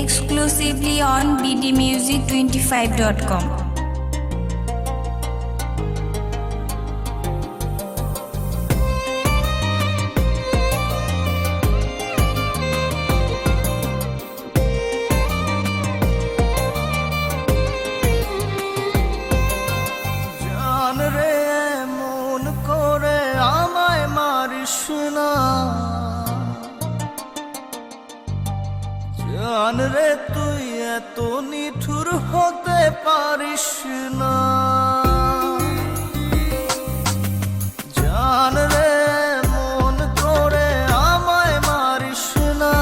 exclusively on bdmusic25.com. জান রে তুই এত নিঠুর হতে পারিস না, জান রে মন করে আমায় মারিস না,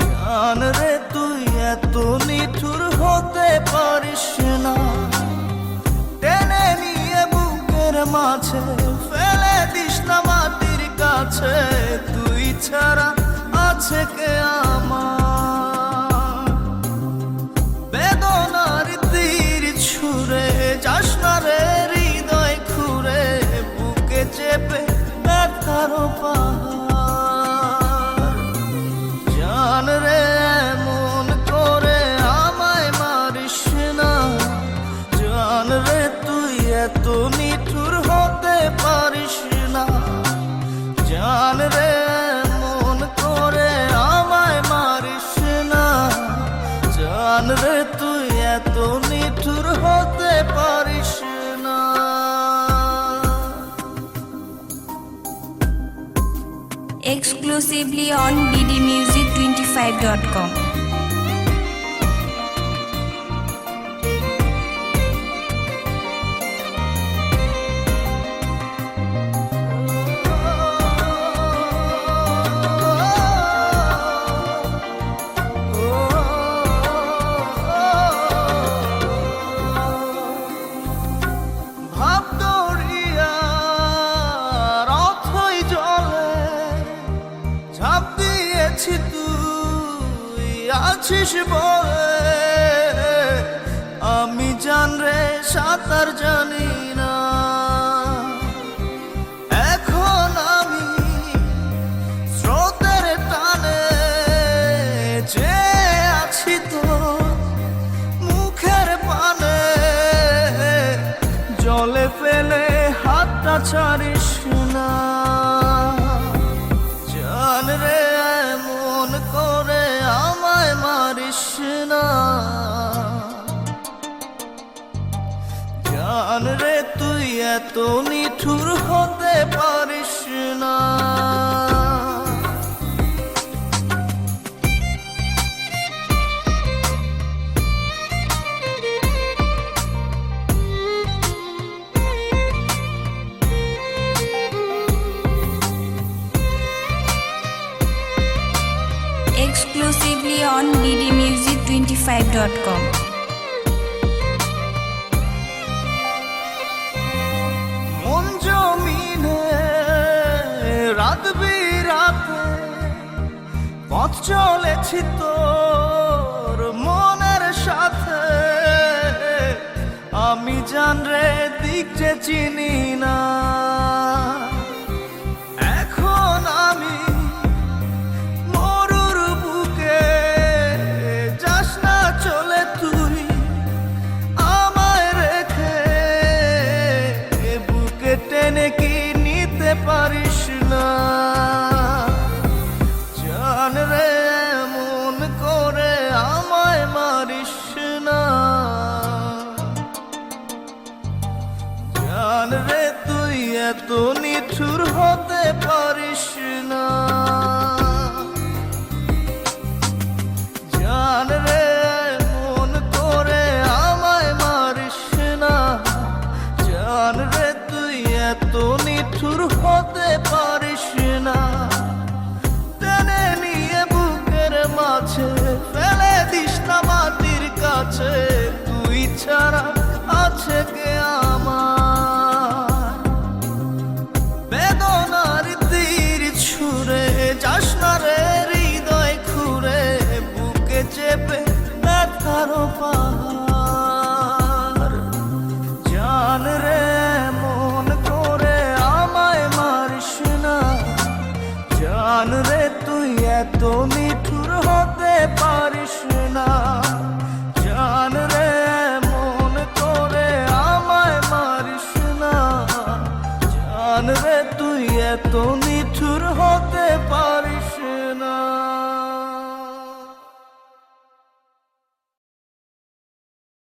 জান রে তুই এত নিঠুর হতে পারিস না। টেনে নিয়ে বুকের মাঝে ফেলে দিস না মাটির কাছে, তুই ছাড়া আছে কে আমার? বেদনার তীর ছুঁড়ে যাস না রে হৃদয় খুঁড়ে, বুকে চেপে ব্যথার পাহাড়। জান রে মন করে আমায় মারিস না, জান রে তুই এত নিঠুর হতে পারিস না, জান রে জান রে তুই এত নিঠুর হতে পারিস না। Exclusively on bdmusic25.com. তুই আছিস বলে আমি জান রে সাঁতার জানি না, এখন আমি স্রোতের টানে যে আছি তো মুখের পানে, জলে ফেলে হাতটা ছাড়িস না, জান রে মন করে আমায় মারিস না, জান রে তুই এত নিঠুর হতে পারিস না। Exclusively on bdmusic25.com. মন জমিনে রাত বিরাতে পথ চলেছি তোর মনের সাথে, আমি জান রে দিক যে চিনি না, এখন আমি চলে তুই আমায় রেখে, বুকে টেনে কি নিতে পারিস না, জান রে মন করে আমায় মারিস না, জান রে তুই এত নিঠুর হতে পারিস না, জান রে জান রে তুই এত নিঠুর হতে পারিস না। টেনে নিয়ে বুকের মাঝে ফেলে দিস না মাটির কাছে, তুই ছাড়া আছে কে আমার? বেদনার তীর ছুঁড়ে যাস না রে হৃদয় খুঁড়ে, বুকে চেপে ব্যথার পাহাড়। জান রে মন করে আমায় মারিস না, জান রে তুই এত নিঠুর হতে পারিস এত